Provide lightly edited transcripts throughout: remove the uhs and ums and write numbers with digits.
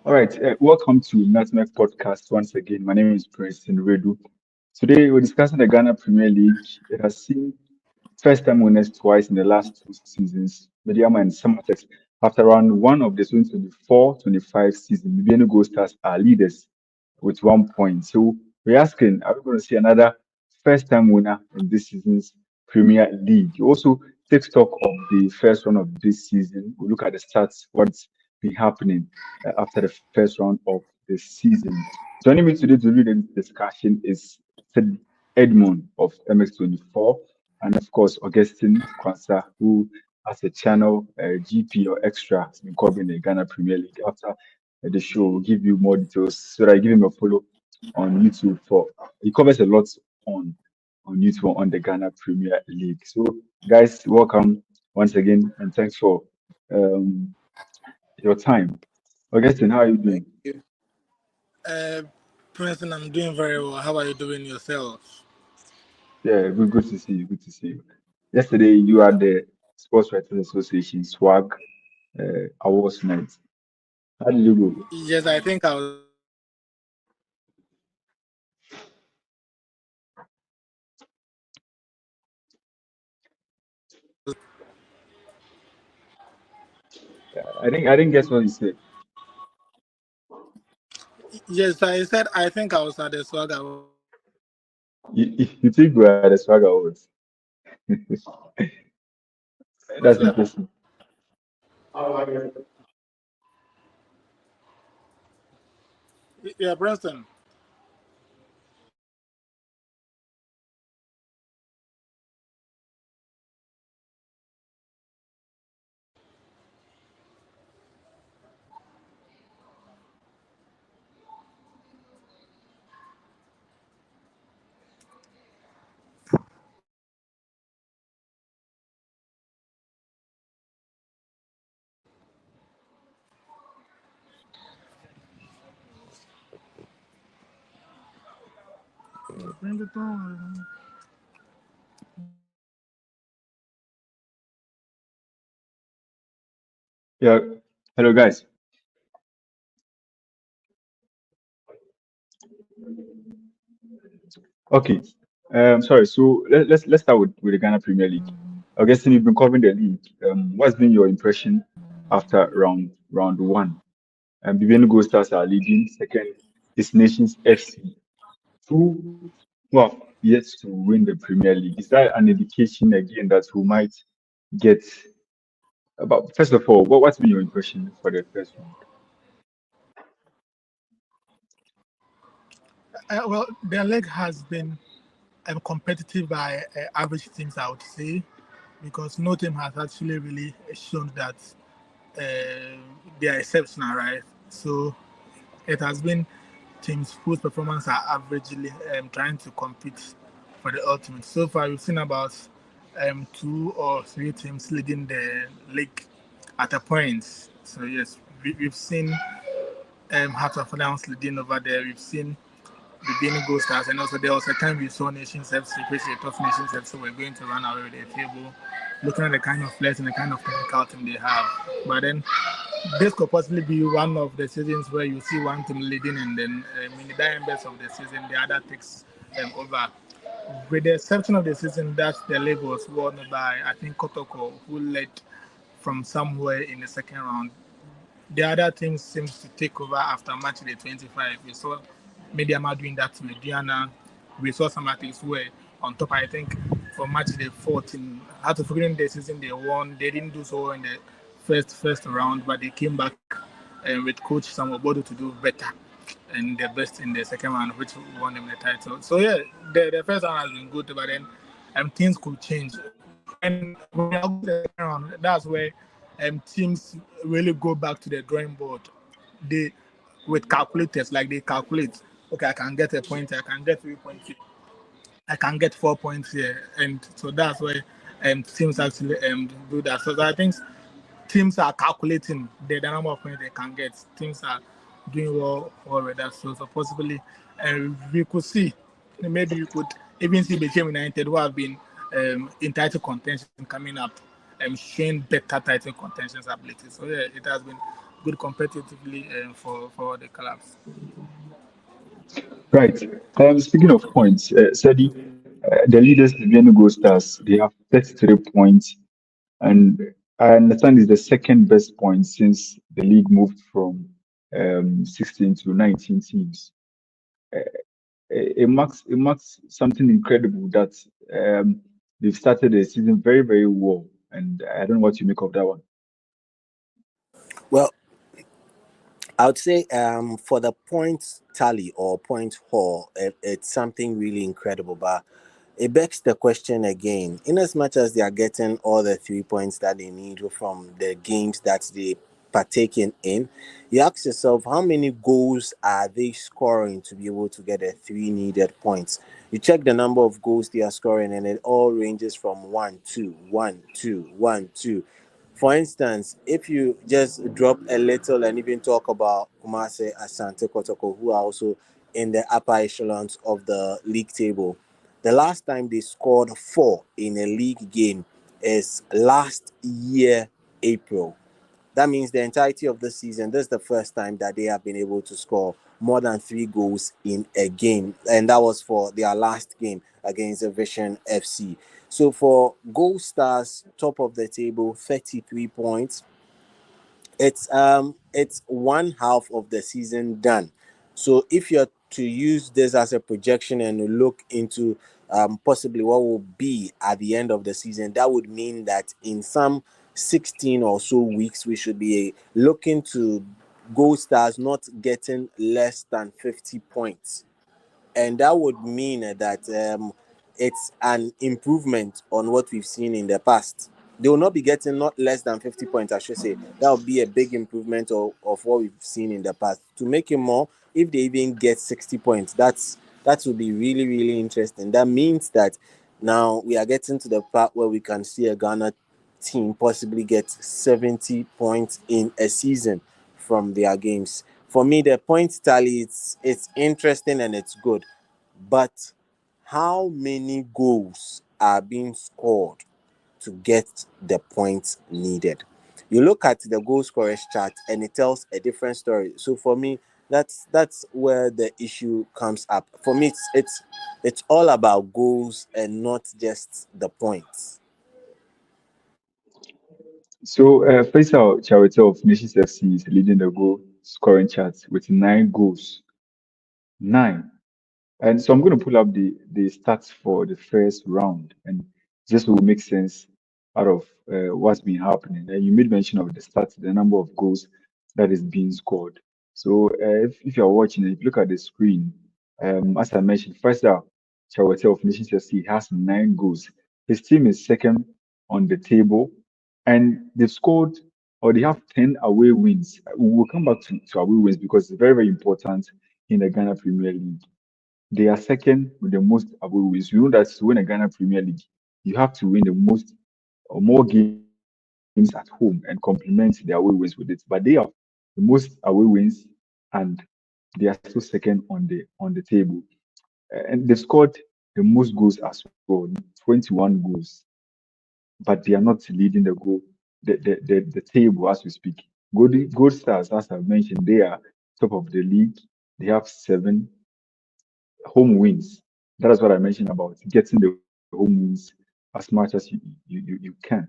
All right, welcome to Nutmeg Podcast once again. My name is Princeton. Today we're discussing the Ghana Premier League. It has seen first-time winners twice in the last two seasons, Mediama and Samatex. After round one of the 2024-25 season, Bibiani Gold Stars are leaders with 1 point. So we're asking, are we going to see another first-time winner in this season's Premier League? We also take stock of the first round of this season. We look at the stats, what's been happening after the first round of the season. Joining me today to lead the discussion is Edmund of MX24, and of course Augustine Quansah, who has a channel, GP or Extra, has been covering the Ghana Premier League. After the show, we'll give you more details so that I give him a follow on YouTube for he covers a lot on YouTube on the Ghana Premier League. So guys, welcome once again and thanks for um, your time. Augustine, how are you Thank doing? you. Uh, Princeton, I'm doing very well. How are you doing yourself? Yeah, good to see you. Good to see you. Yesterday, you had the Sports Writers Association SWAG awards night. How did you go? Yes, I think I was. I didn't guess what you said. Yes, I said I think I was at the swag. You think we are the SWAG awards? That's interesting. Yeah, Princeton. Bring it on. Yeah. Hello, guys. Okay. Sorry. So let's start with the Ghana Premier League. Augustine, you've been covering the league. What's been your impression after round one? Bibiani Gold Stars are leading. Second is Nations FC. Who have yet to win the Premier League. Is that an indication again that we might get about first of all, what's been your impression for the first round? Well, their leg has been competitive by average teams, I would say, because no team has actually really shown that they are exceptional, right? So it has been teams whose performance are averagely trying to compete for the ultimate. So far, we've seen about two or three teams leading the league at a point. So yes, we've seen Hearts of Lions leading over there. We've seen the Bibiani Gold Stars, and also there was a time we saw Nations FC, which is a tough Nations FC, were going to run away with the table, looking at the kind of players and the kind of technical team they have. But then this could possibly be one of the seasons where you see one team leading and then in the dying best of the season, the other takes over. With the exception of the season that the league was won by, I think, Kotoko, who led from somewhere in the second round. The other team seems to take over after match day 25. We saw Mediama doing that to Mediana. We saw some athletes who were on top. I think for match day 14, after forgetting the season they won, they didn't do so in the first round, but they came back with coach Samuel Bodo to do better and the best in the second round, which won them the title. So yeah, the first round has been good, but then things could change. And when I go to the second round, that's where teams really go back to the drawing board. They with calculators, like they calculate, okay, I can get a point, I can get 3 points, I can get 4 points here, and so that's why teams actually do that. So I think teams are calculating the number of points they can get. Teams are doing well with that. So possibly we could see, maybe we could even see Became United who have been in title contention coming up. showing better title contentions ability. So yeah, it has been good competitively for the clubs. Right. Speaking of points, Sadi, the leaders, the Bibiani Gold Stars, they have 33 points, and I understand it's the second best point since the league moved from 16 to 19 teams. It marks something incredible that they've started the season very, very well, and I don't know what you make of that one. Well, I would say for the points tally or point haul, it's something really incredible. But it begs the question again: in as much as they are getting all the 3 points that they need from the games that they partaking in, you ask yourself how many goals are they scoring to be able to get the three needed points. You check the number of goals they are scoring, and it all ranges from 1-2, 1-2, 1-2. For instance, if you just drop a little and even talk about Kumase, Asante Kotoko, who are also in the upper echelons of the league table, the last time they scored four in a league game is last year, April. That means the entirety of the season, this is the first time that they have been able to score more than three goals in a game. And that was for their last game against the Vision FC. So for Gold Stars, top of the table, 33 points. It's one half of the season done. So if you're to use this as a projection and look into possibly what will be at the end of the season, that would mean that in some 16 or so weeks we should be looking to Gold Stars not getting less than 50 points, and that would mean that it's an improvement on what we've seen in the past. They will not be getting not less than 50 points, I should say. That would be a big improvement of what we've seen in the past. To make it more, if they even get 60 points, that would be really, really interesting. That means that now we are getting to the part where we can see a Ghana team possibly get 70 points in a season from their games. For me, the point tally, it's interesting and it's good, but how many goals are being scored to get the points needed? You look at the goal scorers chart and it tells a different story. So for me, that's where the issue comes up. For me, it's all about goals and not just the points. So, Faisal Charity of Nations FC is leading the goal scoring chart with 9 goals. Nine. And so I'm going to pull up the stats for the first round, and just will make sense out of what's been happening. And you made mention of the stats, the number of goals that is being scored. So if you're watching, if you look at the screen, as I mentioned, first out, Chawate of Nations FC has 9 goals. His team is second on the table, and they've scored, or they have 10 away wins. We'll come back to away wins because it's very, very important in the Ghana Premier League. They are second with the most away wins. You know that to win a Ghana Premier League, you have to win the most or more games at home and complement the away wins with it. But they have the most away wins, and they are still second on the table. And they scored the most goals as well, 21 goals. But they are not leading the table as we speak. Gold Stars, as I've mentioned, they are top of the league. They have 7 home wins. That is what I mentioned about getting the home wins as much as you can.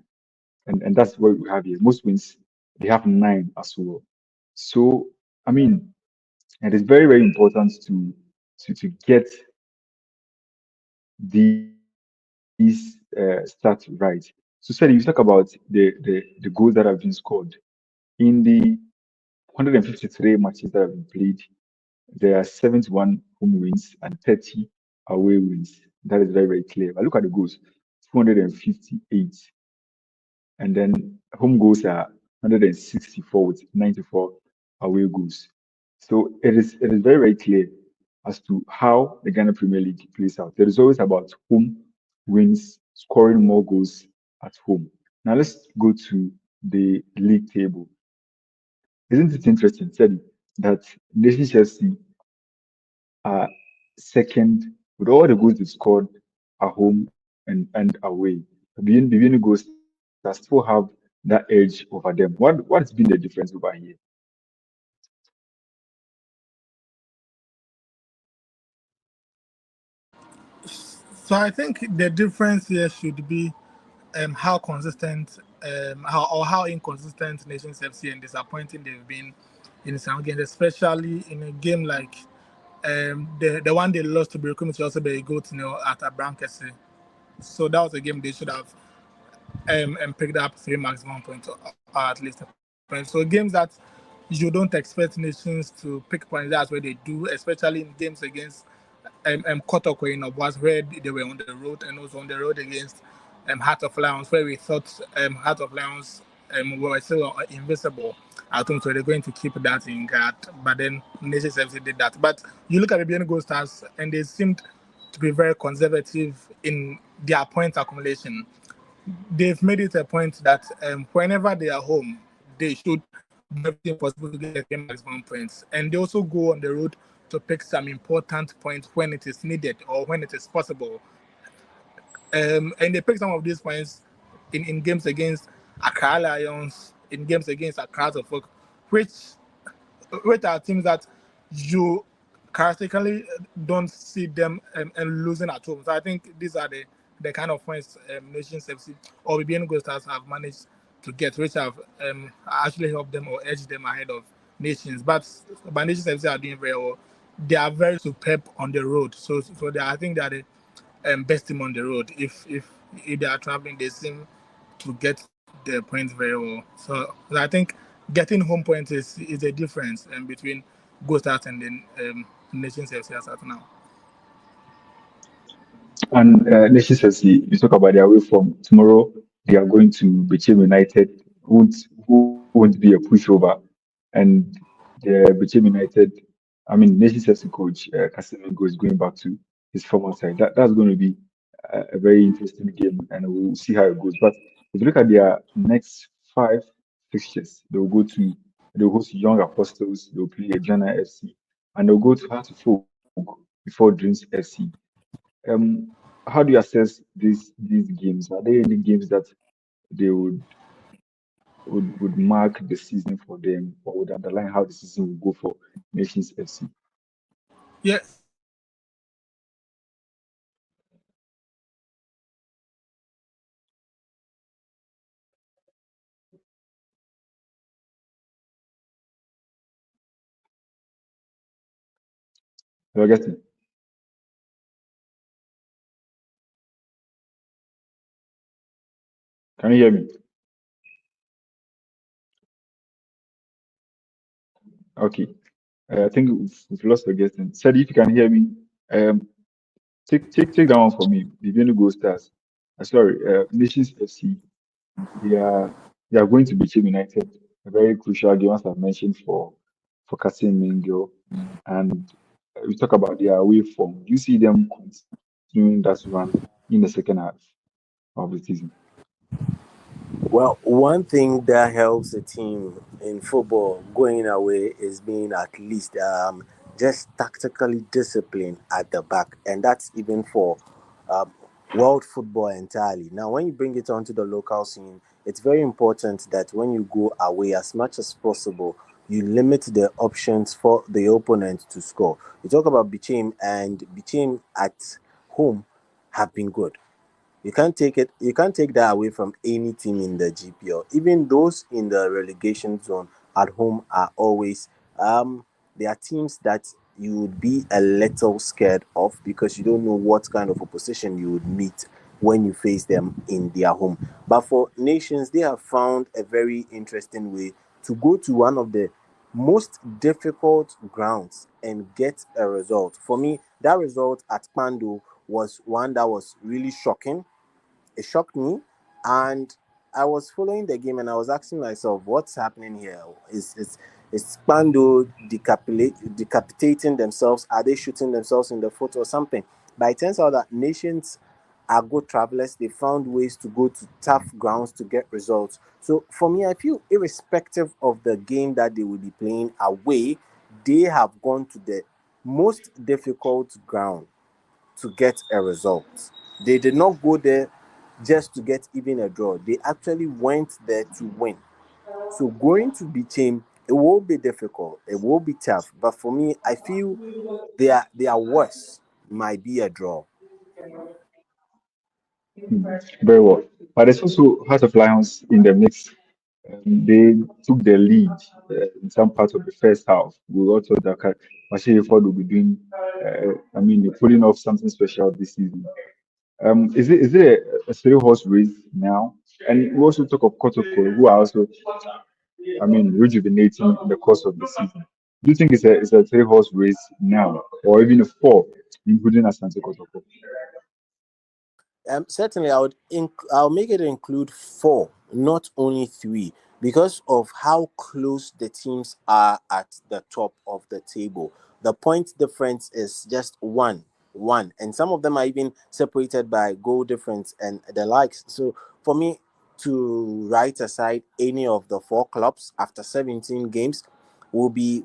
And that's what we have here. Most wins, they have 9 as well. So, I mean, it is very, very important to get these stats right. So, Sally, you talk about the goals that have been scored in the 153 matches that have been played. There are 71 home wins and 30 away wins. That is very, very clear. But look at the goals, 258. And then home goals are 164 with 94 away goals. So it is very, very clear as to how the Ghana Premier League plays out. There is always about home wins, scoring more goals at home. Now let's go to the league table. Isn't it interesting, Teddy, that Nation Chelsea are second with all the goals they scored at home and away. Bibiani Gold Stars are third Stars still have that edge over them. What's been the difference over here? So I think the difference here should be how consistent how inconsistent Nations FC and disappointing they've been in some games, especially in a game like the one they lost to Berkumi to also be a goal at Abrankese. So that was a game they should have and picked up three maximum points or at least a point. So games that you don't expect nations to pick points, that's where they do, especially in games against Kotoko in Obwas, where they were on the road, and also on the road against Heart of Lions, where we thought Heart of Lions were still invisible. I think so they're going to keep that in guard, but then Nations FC did that. But you look at the Bibiani Gold Stars, and they seemed to be very conservative in their point accumulation. They've made it a point that whenever they are home, they should do everything possible to get the same maximum points. And they also go on the road to pick some important points when it is needed or when it is possible. And they pick some of these points in games against Accra Lions, in games against Accra Folk, which are teams that you characteristically don't see them and losing at home. So I think these are the kind of points Nations FC or BBN Gold Stars have managed to get, which have actually helped them or edged them ahead of Nations. But Nations FC are doing very well. They are very superb on the road. So I think they are the best team on the road. If they are traveling, they seem to get the points very well. So I think getting home points is a difference between Gold Stars and then Nations FC as at now. And Nations FC, you talk about their way from tomorrow. They are going to Bichim United, who won't be a pushover, and the Bichim United, I mean Nations FC coach Casemiro is going back to his former side. That's going to be a very interesting game, and we'll see how it goes. But if you look at their next five fixtures, they'll host Young Apostles, they'll play Ghana FC, and they'll go to Heart of Folk before Dreams FC. Um, how do you assess these games? Are there any games that they would mark the season for them or would underline how the season will go for Nations FC? Yeah, Hello, Augustine, can you hear me? Okay. I think we've lost Augustine. Said if you can hear me, um, take that one for me. Bibiani Gold Stars. Sorry, Nations FC. They are they are going to be Team United. A very crucial game, as I mentioned for Kasim Mingo. And we talk about their away form. Do you see them continuing that run in the second half of the season? Well, one thing that helps a team in football going away is being at least just tactically disciplined at the back, and that's even for um, world football entirely. Now, when you bring it onto the local scene, it's very important that when you go away, as much as possible, you limit the options for the opponent to score. You talk about Bichim, and Bichim at home have been good. You can't take that away from any team in the GPL. Even those in the relegation zone at home are always they are teams that you would be a little scared of because you don't know what kind of opposition you would meet when you face them in their home. But for nations, they have found a very interesting way to go to one of the most difficult grounds and get a result. For me, that result at Pando was one that was really shocking. It shocked me, and I was following the game and I was asking myself, what's happening here? Is Spando decapitating themselves? Are they shooting themselves in the foot or something? But it turns out that nations are good travelers. They found ways to go to tough grounds to get results. So for me, I feel irrespective of the game that they will be playing away, they have gone to the most difficult ground to get a result. They did not go there just to get even a draw. They actually went there to win. So going to beat him, it will be difficult. It will be tough. But for me, I feel their worst might be a draw. Very well. But there's also Heart of Lions in the mix. They took the lead in some parts of the first half. We all thought that Machine Ford will be doing, they're pulling off something special this season. Is it a three horse race now? And we also talk of Kotoko, who are also, rejuvenating in the course of the season. Do you think it's a three horse race now, or even a four, including Asante Kotoko? Certainly, I'll make it include four, not only three, because of how close the teams are at the top of the table. The point difference is just one, and some of them are even separated by goal difference and the likes. So for me to write aside any of the four clubs after 17 games will be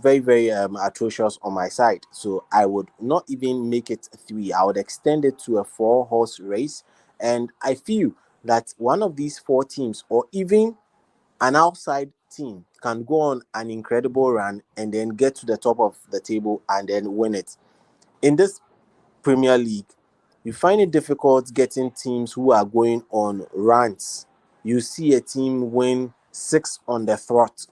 very very atrocious on my side. So I would not even make it three. I would extend it to a four-horse race, and I feel that one of these four teams, or even an outside team, can go on an incredible run and then get to the top of the table and then win it. In this Premier League, you find it difficult getting teams who are going on runs. You see a team win six on the trot.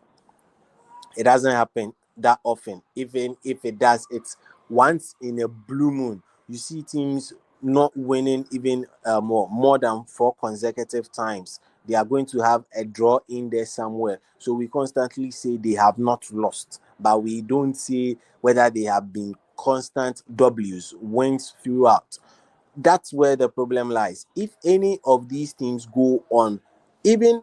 It doesn't happen that often. Even if it does, it's once in a blue moon. You see teams not winning even more than four consecutive times. They are going to have a draw in there somewhere. So we constantly say they have not lost, but we don't say whether they have been constant W's, wins throughout. That's where the problem lies. If any of these teams go on even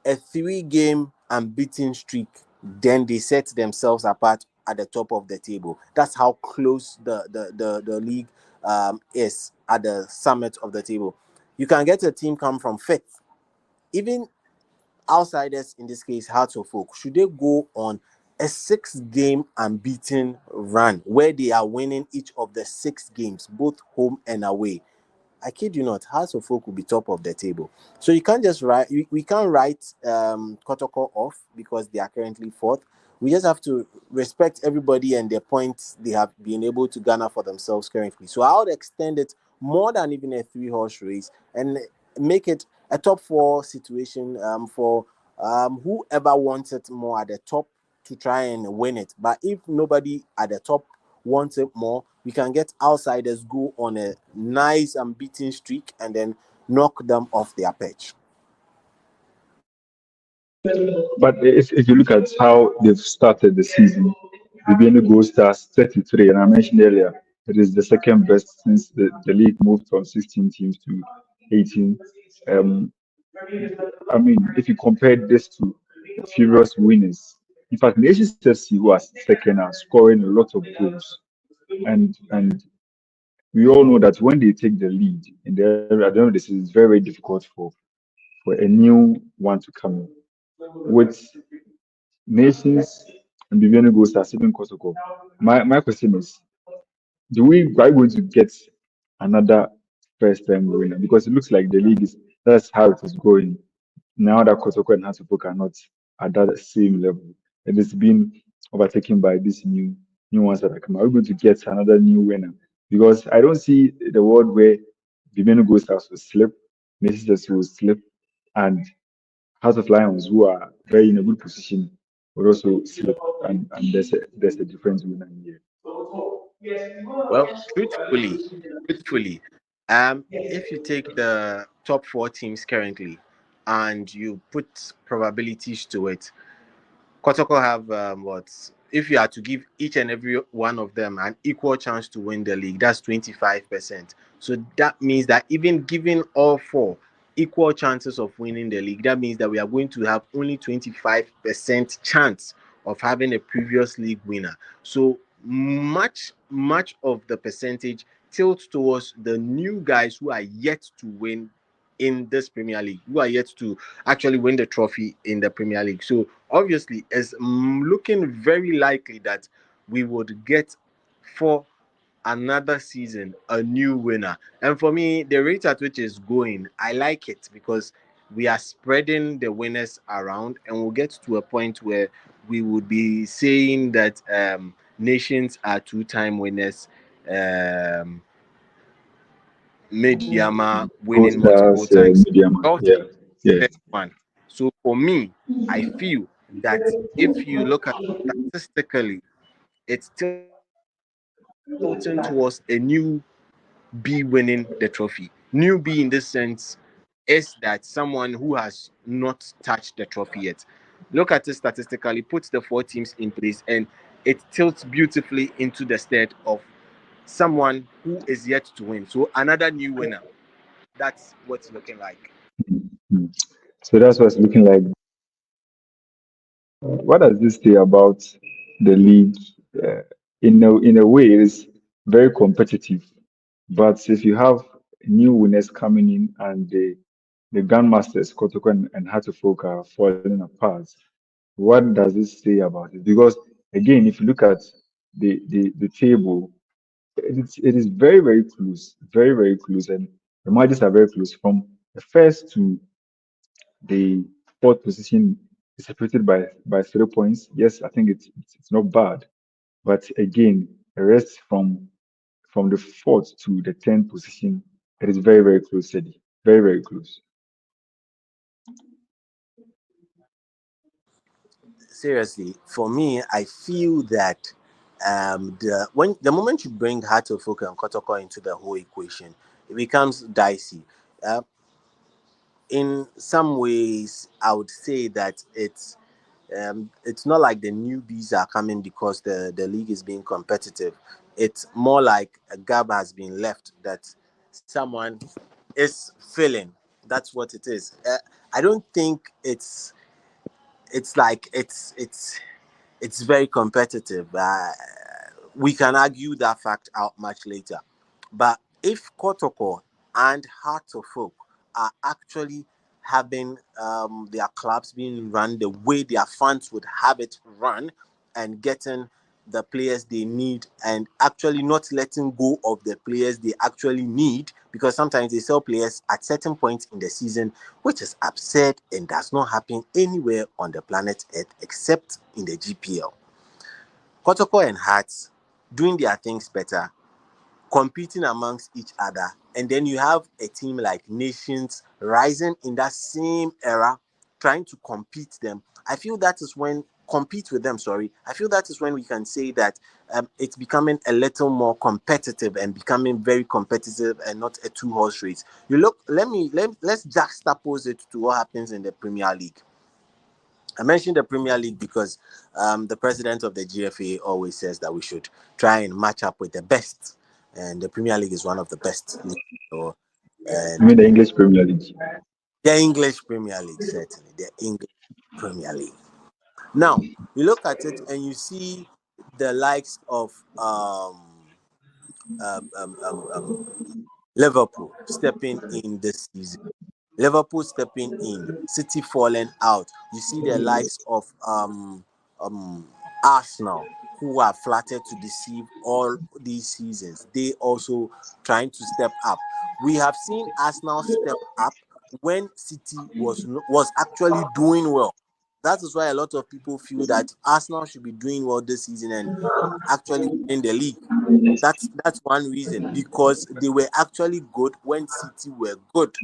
a three-game unbeaten streak, then they set themselves apart at the top of the table. That's how close the league is at the summit of the table. You can get a team come from fifth. Even outsiders, in this case, Hearts of Oak, should they go on a six-game unbeaten run where they are winning each of the six games, both home and away, I kid you not, House of Folk will be top of the table. So you can't just write. We can't write Kotoko off because they are currently fourth. We just have to respect everybody and the points they have been able to garner for themselves currently. So I would extend it more than even a three-horse race and make it a top four situation for whoever wants it more at the top to try and win it. But if nobody at the top wants it more, we can get outsiders go on a nice unbeaten streak and then knock them off their perch. But if you look at how they've started the season, Bibiani Gold Stars 33, and I mentioned earlier, it is the second best since the league moved from 16 teams to 18. Um, if you compare this to the furious winners, in fact, Nations FC, who are second, are scoring a lot of goals. And we all know that when they take the lead in the area, I don't know, this is very, very difficult for a new one to come in. With Nations and Bibiani Gold Stars, even Kosoko, my question is, are we going to get another first time winner? Because it looks like the league is that's how it is going. Now that Kotoko and Hatupok are not at that same level, and it's been overtaken by these new ones that are coming. Are we going to get another new winner? Because I don't see the world where Vimeno Ghost House will slip, Nations will slip, and House of Lions, who are very in a good position, will also slip, and there's a difference winner in here. Well, truthfully, if you take the top four teams currently and you put probabilities to it, Kotoko have what? If you are to give each and every one of them an equal chance to win the league, that's 25%. So that means that even giving all four equal chances of winning the league, that means that we are going to have only 25% chance of having a previous league winner. So much of the percentage tilts towards the new guys who are yet to win in this Premier League, who are yet to actually win the trophy in the Premier League. So obviously, it's looking very likely that we would get four another season, a new winner. And for me, the rate at which it's going, I like it because we are spreading the winners around, and we'll get to a point where we would be saying that nations are two-time winners, um, Mediama Gold winning multiple Stars, times. Media Man. Celtic Yeah, is the yeah. next one. So for me, I feel that if you look at statistically, it's tilting towards a new B winning the trophy. New B in this sense is that someone who has not touched the trophy yet. Look at it statistically, puts the four teams in place, and it tilts beautifully into the state of someone who is yet to win. So another new winner. That's what it's looking like. Mm. So that's what's looking like. What does this say about the league? Uh, in a way, it's very competitive. But if you have new winners coming in and the grandmasters, Kotoko and Hatofok are falling apart, what does this say about it? Because again, if you look at the table, it is very, very close, very, very close, and the margins are very close from the first to the fourth position is separated by 3 points. Yes, I think it's not bad, but again, the rest from the fourth to the 10th position, it is very, very close, Eddie. Very, very close. Seriously, for me, I feel that the moment you bring Hatofuk and Kotoko into the whole equation, it becomes dicey. Uh, in some ways, I would say that it's not like the newbies are coming because the league is being competitive. It's more like a gap has been left that someone is filling. That's what it is. I don't think it's like it's very competitive. We can argue that fact out much later. But if Kotoko and Heart of Folk are actually having their clubs being run the way their fans would have it run and getting the players they need and actually not letting go of the players they actually need, because sometimes they sell players at certain points in the season, which is absurd and does not happen anywhere on the planet Earth except in the GPL. Kotoko and Hearts doing their things better, competing amongst each other, and then you have a team like Nations rising in that same era, trying to compete them. I feel that is when compete with them. Sorry, I feel that is when we can say that it's becoming a little more competitive and becoming very competitive and not a two-horse race. You look. Let's juxtapose it to what happens in the Premier League. I mentioned the Premier League because the president of the GFA always says that we should try and match up with the best, and the Premier League is one of the best leagues. So, I and mean the English Premier League. the English Premier League, certainly the English Premier League. Now you look at it and you see the likes of um, um, um, um, Liverpool stepping in this season. Liverpool stepping in, City falling out. You see the likes of um Arsenal, who are flattered to deceive all these seasons. They also trying to step up. We have seen Arsenal step up when City was actually doing well. That is why a lot of people feel that Arsenal should be doing well this season and actually win the league. That's one reason, because they were actually good when City were good.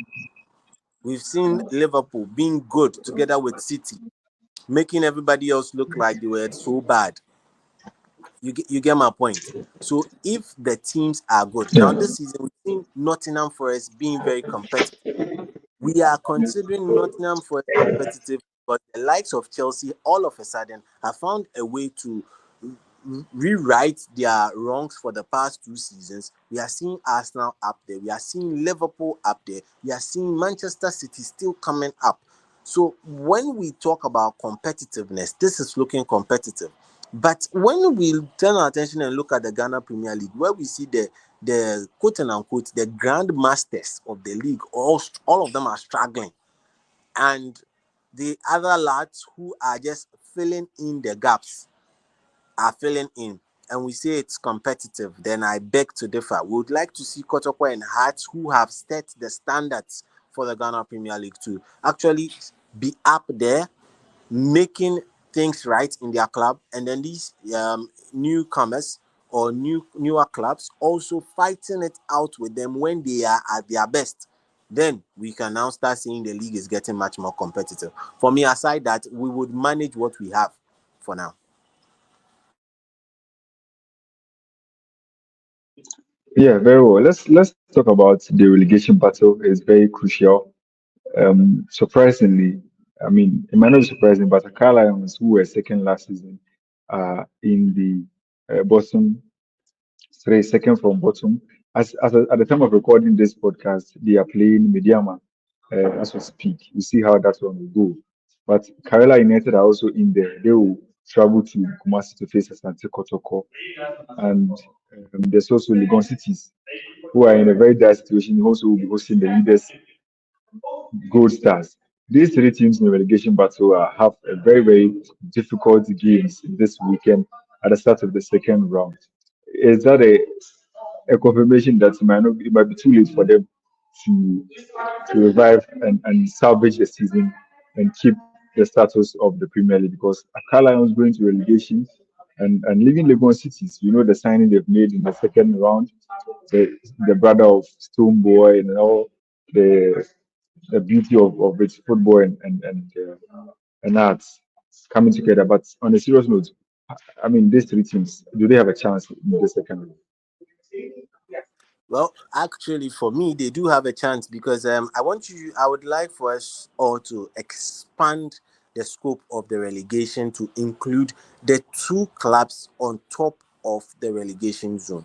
We've seen Liverpool being good together with City, making everybody else look like they were so bad. You get my point. So if the teams are good, now Yeah. this season we've seen Nottingham Forest being very competitive. We are considering Nottingham Forest competitive, but the likes of Chelsea all of a sudden have found a way to rewrite their wrongs for the past two seasons. We are seeing Arsenal up there. We are seeing Liverpool up there. We are seeing Manchester City still coming up. So when we talk about competitiveness, this is looking competitive. But when we turn our attention and look at the Ghana Premier League, where we see the quote and unquote the grand masters of the league, all of them are struggling, and the other lads who are just filling in the gaps are filling in. and we say it's competitive, then I beg to differ. We would like to see Kotoko and Hearts, who have set the standards for the Ghana Premier League, to actually be up there, making things right in their club, and then these newcomers or newer clubs also fighting it out with them when they are at their best. Then we can now start seeing the league is getting much more competitive. For me, aside that, we would manage what we have for now. Yeah, very well. Let's talk about the relegation battle. It's very crucial. Surprisingly, I mean, it might not be surprising, but the Car Lions, who were second last season, are in the bottom three, second from bottom. At the time of recording this podcast, they are playing Mediama as we speak. We see how that one will go. But Karela United are also in there. They will travel to Kumasi to face Asante Kotoko. And there's also Legon Cities, who are in a very dire situation. They also will be hosting the leaders Gold Stars. These three teams in the relegation battle have a very difficult games this weekend at the start of the second round. Is that a confirmation that it might be too late for them to revive and salvage the season and keep the status of the Premier League? Because Accra Lions going to relegation and leaving Legon Cities, the signing they've made in the second round, the the brother of Stone Boy and all the the beauty of its football and arts coming together. But on a serious note, I mean, these three teams, do they have a chance in the second round? Well, actually, for me, they do have a chance because I would like for us all to expand the scope of the relegation to include the two clubs on top of the relegation zone.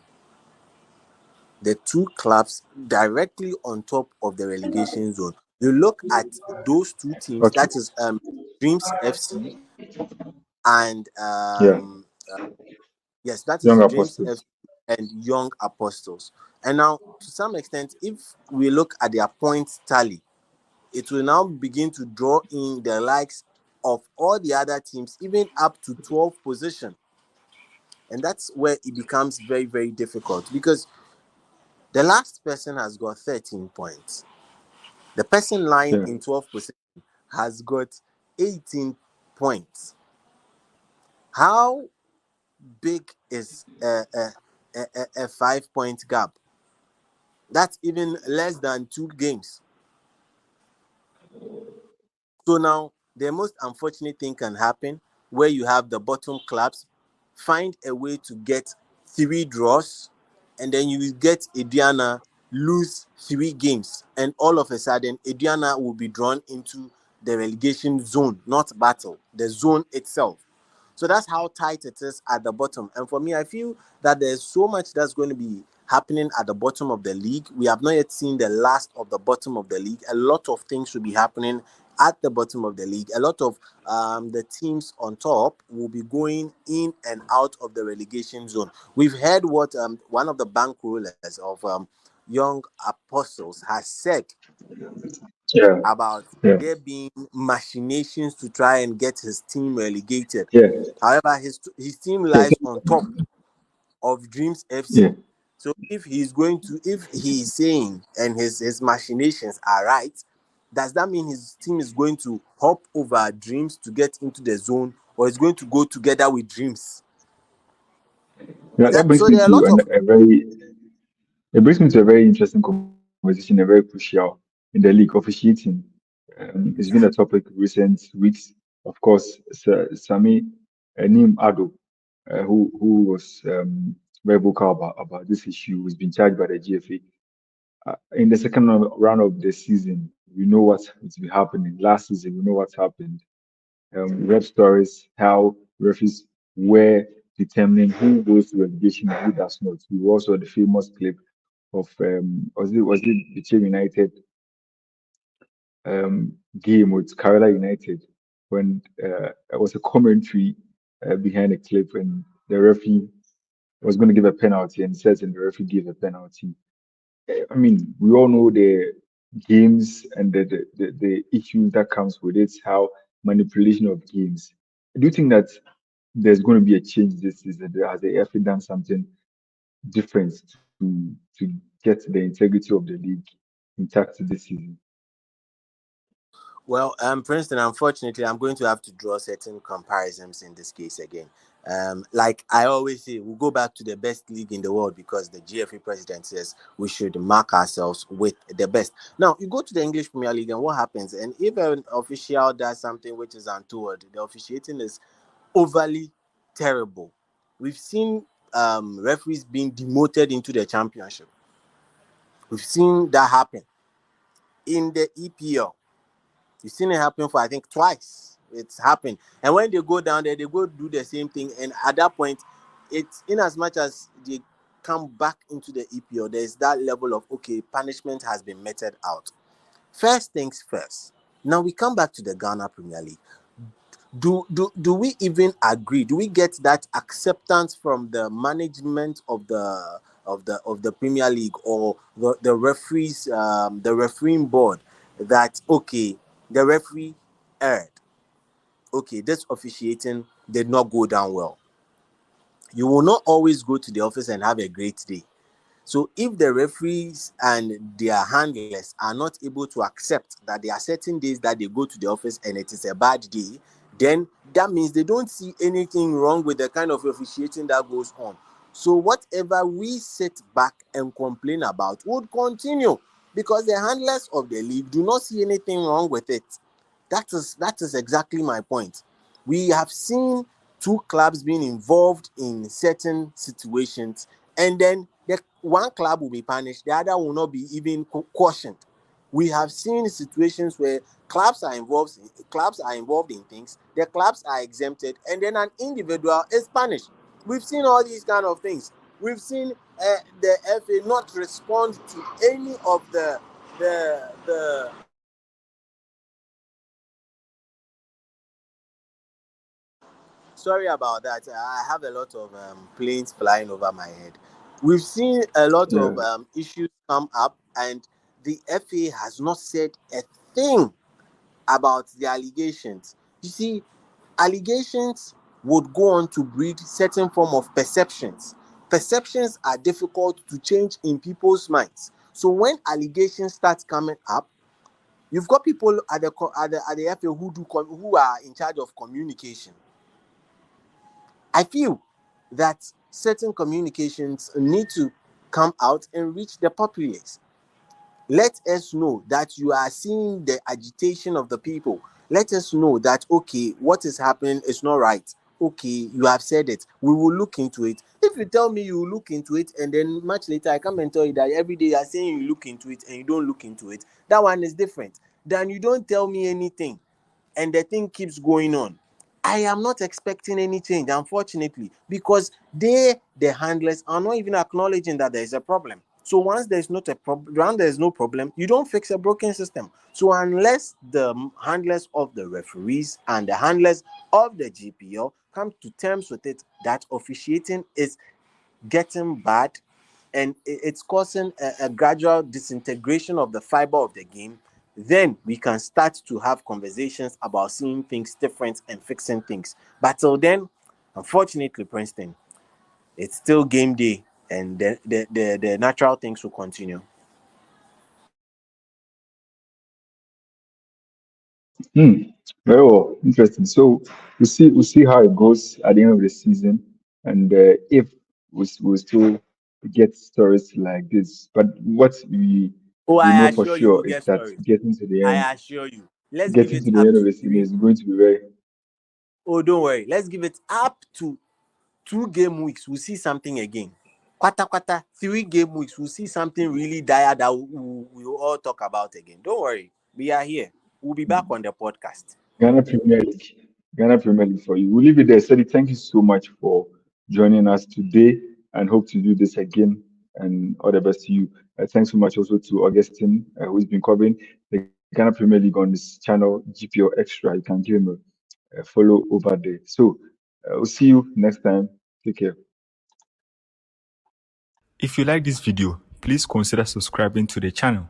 The two clubs directly on top of the relegation zone. You look at those two teams, Okay. that is Dreams FC and Yeah. yes, that is Young Dreams FC Apostles. and Young Apostles. And now, to some extent, if we look at their points tally, it will now begin to draw in the likes of all the other teams, even up to 12th position. And that's where it becomes very difficult because the last person has got 13 points. The person lying Yeah. in 12th position has got 18 points. How big is a 5 point gap? That's even less than 2 games. So now the most unfortunate thing can happen where you have the bottom clubs find a way to get 3 draws, and then you will get Ediana lose 3 games, and all of a sudden Ediana will be drawn into the relegation zone, not battle, the zone itself. So that's how tight it is at the bottom. And for me, I feel that there's so much that's going to be happening at the bottom of the league. We have not yet seen the last of the bottom of the league. A lot of things should be happening at the bottom of the league. A lot of the teams on top will be going in and out of the relegation zone. We've heard what one of the bank rulers of Young Apostles has said Yeah. about Yeah. there being machinations to try and get his team relegated. Yeah. However, his team Yeah. lies on top of Dreams Yeah. FC. So if he is saying and his machinations are right, does that mean his team is going to hop over Dreams to get into the zone, or is going to go together with Dreams? Yeah, that brings So me there are a to lot of a very it brings me to a very interesting conversation, a very crucial in the league officiating. It's been a topic recent weeks. Of course, Sami Nim Ado, who was very vocal about this issue, who's been charged by the GFA. In the second round of the season, we know what's been happening. Last season, we know what's happened. We read stories how referees were determining who goes to relegation and who does not. We also had the famous clip of was it the United game with Kerala United when there was a commentary behind the clip and the referee was going to give a penalty and says and the referee gave a penalty. I mean, we all know the games and the issues that comes with it, how manipulation of games. Do you think that there's going to be a change this season. Has the FA done something different to get the integrity of the league intact this season? Well, Princeton, unfortunately, I'm going to have to draw certain comparisons in this case again. Like I always say, we'll go back to the best league in the world because the GFA president says we should mark ourselves with the best. Now, you go to the English Premier League and what happens? And if an official does something which is untoward, the officiating is overly terrible. We've seen referees being demoted into the championship. We've seen that happen in the EPL. You've seen it happen for, I think, twice. It's happened. And when they go down there, they go do the same thing. And at that point, it's in as much as they come back into the EPL, there's that level of, okay, punishment has been meted out. First things first. Now we come back to the Ghana Premier League. Do we even agree? Do we get that acceptance from the management of the Premier League or the referees, the refereeing board, that okay, the referee erred. Okay, this officiating did not go down well. You will not always go to the office and have a great day. So if the referees and their handlers are not able to accept that there are certain days that they go to the office and it is a bad day, then that means they don't see anything wrong with the kind of officiating that goes on. So whatever we sit back and complain about would continue because the handlers of the league do not see anything wrong with it. That is exactly my point. We have seen two clubs being involved in certain situations, and then the one club will be punished, the other will not be even cautioned. We have seen situations where clubs are involved in things, the clubs are exempted, and then an individual is punished. We've seen all these kind of things. We've seen the FA not respond to any of the sorry about that. I have a lot of planes flying over my head. We've seen a lot Yeah. of issues come up, and the FA has not said a thing about the allegations. You see, allegations would go on to breed certain form of perceptions. Perceptions are difficult to change in people's minds. So when allegations start coming up, you've got people at the FA who are in charge of communication. I feel that certain communications need to come out and reach the populace. Let us know that you are seeing the agitation of the people. Let us know that, okay, what is happening is not right. Okay, you have said it. We will look into it. If you tell me you will look into it and then much later I come and tell you that every day you are saying you look into it and you don't look into it, that one is different. Then you don't tell me anything and the thing keeps going on. I am not expecting any change, unfortunately, because the handlers are not even acknowledging that there is a problem. So once there's not a problem, once there's no problem, you don't fix a broken system. So unless the handlers of the referees and the handlers of the GPL come to terms with it, that officiating is getting bad and it's causing a gradual disintegration of the fiber of the game, then we can start to have conversations about seeing things different and fixing things. But till then, unfortunately, Princeton, it's still game day and the natural things will continue. Hmm. Very well. Interesting. So we'll see how it goes at the end of the season, and if we still get stories like this. But what Oh, we I know for assure you, we'll sure is get that stories. getting to the end, I assure you. Let's give getting it to the up end of to the season three. is going to be very. Oh, don't worry. Let's give it up to 2 game weeks. We'll see something again. Kwata, 3 game weeks. We'll see something really dire that we'll all talk about again. Don't worry. We are here. We'll be back on the podcast. Ghana Premier League. Ghana Premier League for you. We'll leave it there. Sadi, thank you so much for joining us today and hope to do this again. And all the best to you. Thanks so much also to Augustine, who's been covering the Ghana Premier League on this channel, GPO Extra. You can give him a follow over there. So we'll see you next time. Take care. If you like this video, please consider subscribing to the channel.